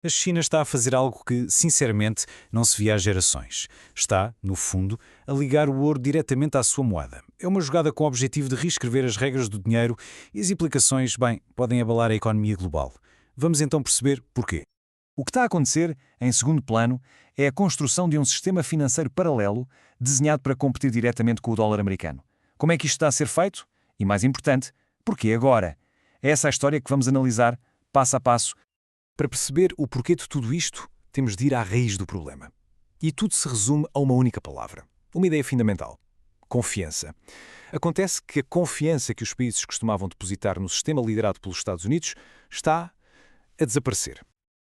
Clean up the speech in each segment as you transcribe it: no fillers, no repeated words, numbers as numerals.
A China está a fazer algo que, sinceramente, não se via há gerações. Está, no fundo, a ligar o ouro diretamente à sua moeda. É uma jogada com o objetivo de reescrever as regras do dinheiro e as implicações, bem, podem abalar a economia global. Vamos então perceber porquê. O que está a acontecer, em segundo plano, é a construção de um sistema financeiro paralelo desenhado para competir diretamente com o dólar americano. Como é que isto está a ser feito? E mais importante, porquê agora? É essa a história que vamos analisar, passo a passo. Para perceber o porquê de tudo isto, temos de ir à raiz do problema. E tudo se resume a uma única palavra. Uma ideia fundamental. Confiança. Acontece que a confiança que os países costumavam depositar no sistema liderado pelos Estados Unidos está a desaparecer.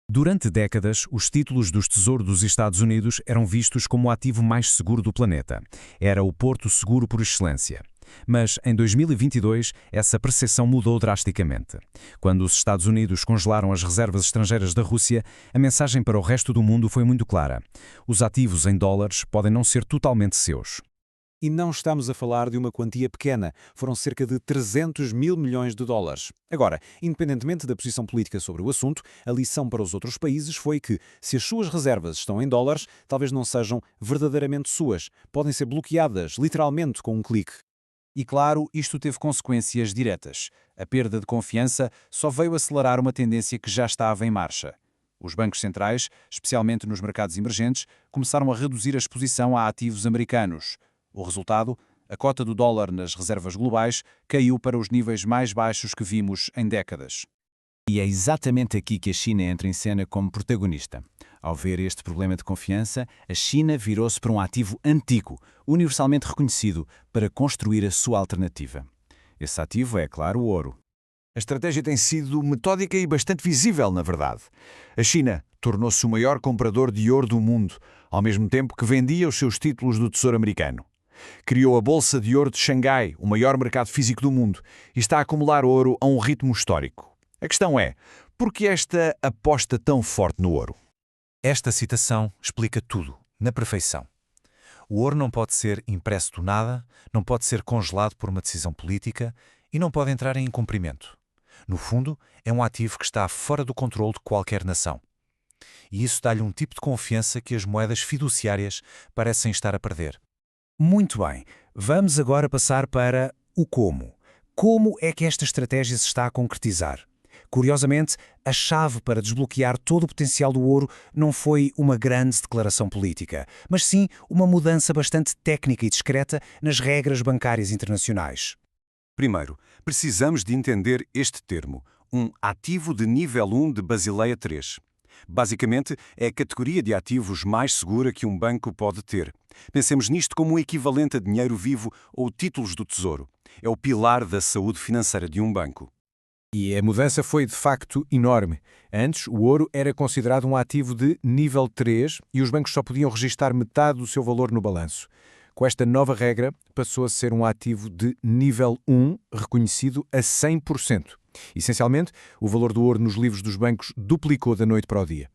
Durante décadas, os títulos dos Tesouros dos Estados Unidos eram vistos como o ativo mais seguro do planeta. Era o porto seguro por excelência. Mas, em 2022, essa percepção mudou drasticamente. Quando os Estados Unidos congelaram as reservas estrangeiras da Rússia, a mensagem para o resto do mundo foi muito clara. Os ativos em dólares podem não ser totalmente seus. E não estamos a falar de uma quantia pequena. Foram cerca de 300 mil milhões de dólares. Agora, independentemente da posição política sobre o assunto, a lição para os outros países foi que, se as suas reservas estão em dólares, talvez não sejam verdadeiramente suas. Podem ser bloqueadas, literalmente, com um clique. E claro, isto teve consequências diretas. A perda de confiança só veio acelerar uma tendência que já estava em marcha. Os bancos centrais, especialmente nos mercados emergentes, começaram a reduzir a exposição a ativos americanos. O resultado? A cota do dólar nas reservas globais caiu para os níveis mais baixos que vimos em décadas. E é exatamente aqui que a China entra em cena como protagonista. Ao ver este problema de confiança, a China virou-se para um ativo antigo, universalmente reconhecido, para construir a sua alternativa. Esse ativo é, claro, o ouro. A estratégia tem sido metódica e bastante visível, na verdade. A China tornou-se o maior comprador de ouro do mundo, ao mesmo tempo que vendia os seus títulos do Tesouro americano. Criou a Bolsa de Ouro de Xangai, o maior mercado físico do mundo, e está a acumular ouro a um ritmo histórico. A questão é, por que esta aposta tão forte no ouro? Esta citação explica tudo, na perfeição. O ouro não pode ser impresso do nada, não pode ser congelado por uma decisão política e não pode entrar em incumprimento. No fundo, é um ativo que está fora do controle de qualquer nação. E isso dá-lhe um tipo de confiança que as moedas fiduciárias parecem estar a perder. Muito bem, vamos agora passar para o como. Como é que esta estratégia se está a concretizar? Curiosamente, a chave para desbloquear todo o potencial do ouro não foi uma grande declaração política, mas sim uma mudança bastante técnica e discreta nas regras bancárias internacionais. Primeiro, precisamos de entender este termo, um ativo de nível 1 de Basileia 3. Basicamente, é a categoria de ativos mais segura que um banco pode ter. Pensemos nisto como um equivalente a dinheiro vivo ou títulos do Tesouro. É o pilar da saúde financeira de um banco. E a mudança foi, de facto, enorme. Antes, o ouro era considerado um ativo de nível 3 e os bancos só podiam registar metade do seu valor no balanço. Com esta nova regra, passou a ser um ativo de nível 1, reconhecido a 100%. Essencialmente, o valor do ouro nos livros dos bancos duplicou da noite para o dia.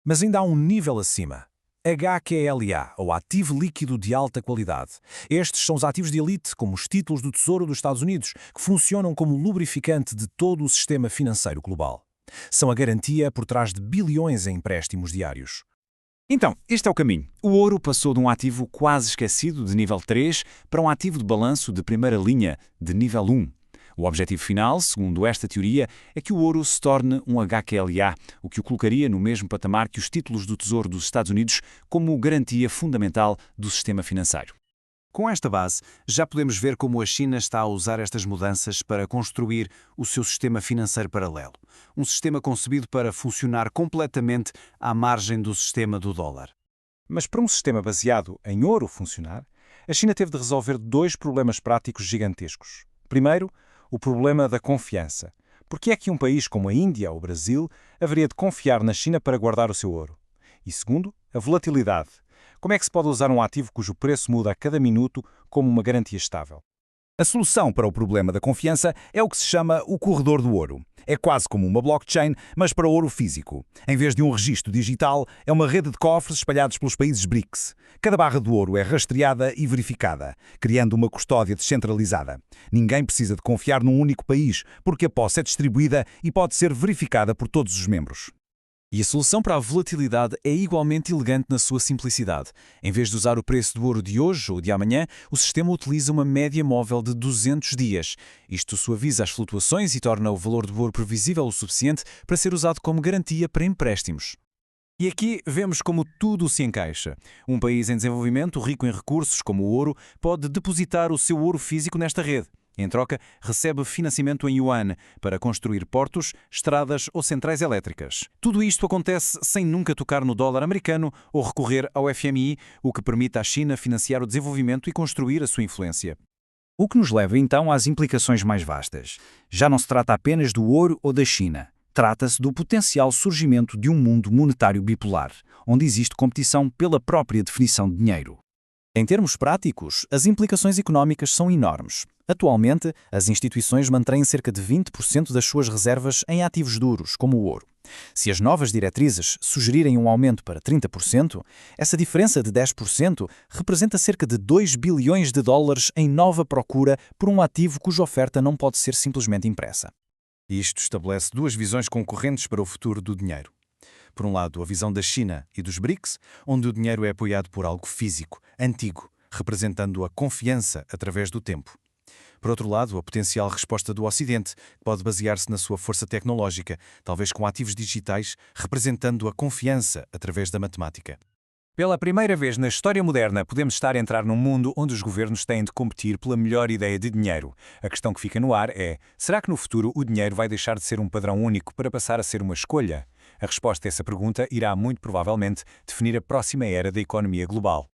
Mas ainda há um nível acima. HQLA, ou Ativo Líquido de Alta Qualidade. Estes são os ativos de elite, como os títulos do Tesouro dos Estados Unidos, que funcionam como lubrificante de todo o sistema financeiro global. São a garantia por trás de bilhões em empréstimos diários. Então, este é o caminho. O ouro passou de um ativo quase esquecido de nível 3 para um ativo de balanço de primeira linha de nível 1. O objetivo final, segundo esta teoria, é que o ouro se torne um HQLA, o que o colocaria no mesmo patamar que os títulos do Tesouro dos Estados Unidos como garantia fundamental do sistema financeiro. Com esta base, já podemos ver como a China está a usar estas mudanças para construir o seu sistema financeiro paralelo. Um sistema concebido para funcionar completamente à margem do sistema do dólar. Mas para um sistema baseado em ouro funcionar, a China teve de resolver dois problemas práticos gigantescos. Primeiro, o problema da confiança. Por que é que um país como a Índia ou o Brasil haveria de confiar na China para guardar o seu ouro? E segundo, a volatilidade. Como é que se pode usar um ativo cujo preço muda a cada minuto como uma garantia estável? A solução para o problema da confiança é o que se chama o corredor do ouro. É quase como uma blockchain, mas para ouro físico. Em vez de um registro digital, é uma rede de cofres espalhados pelos países BRICS. Cada barra do ouro é rastreada e verificada, criando uma custódia descentralizada. Ninguém precisa de confiar num único país, porque a posse é distribuída e pode ser verificada por todos os membros. E a solução para a volatilidade é igualmente elegante na sua simplicidade. Em vez de usar o preço do ouro de hoje ou de amanhã, o sistema utiliza uma média móvel de 200 dias. Isto suaviza as flutuações e torna o valor do ouro previsível o suficiente para ser usado como garantia para empréstimos. E aqui vemos como tudo se encaixa. Um país em desenvolvimento, rico em recursos como o ouro, pode depositar o seu ouro físico nesta rede. Em troca, recebe financiamento em yuan para construir portos, estradas ou centrais elétricas. Tudo isto acontece sem nunca tocar no dólar americano ou recorrer ao FMI, o que permite à China financiar o desenvolvimento e construir a sua influência. O que nos leva então às implicações mais vastas. Já não se trata apenas do ouro ou da China. Trata-se do potencial surgimento de um mundo monetário bipolar, onde existe competição pela própria definição de dinheiro. Em termos práticos, as implicações económicas são enormes. Atualmente, as instituições mantêm cerca de 20% das suas reservas em ativos duros, como o ouro. Se as novas diretrizes sugerirem um aumento para 30%, essa diferença de 10% representa cerca de 2 bilhões de dólares em nova procura por um ativo cuja oferta não pode ser simplesmente impressa. Isto estabelece duas visões concorrentes para o futuro do dinheiro. Por um lado, a visão da China e dos BRICS, onde o dinheiro é apoiado por algo físico, antigo, representando a confiança através do tempo. Por outro lado, a potencial resposta do Ocidente, que pode basear-se na sua força tecnológica, talvez com ativos digitais, representando a confiança através da matemática. Pela primeira vez na história moderna, podemos estar a entrar num mundo onde os governos têm de competir pela melhor ideia de dinheiro. A questão que fica no ar é: será que no futuro o dinheiro vai deixar de ser um padrão único para passar a ser uma escolha? A resposta a essa pergunta irá, muito provavelmente, definir a próxima era da economia global.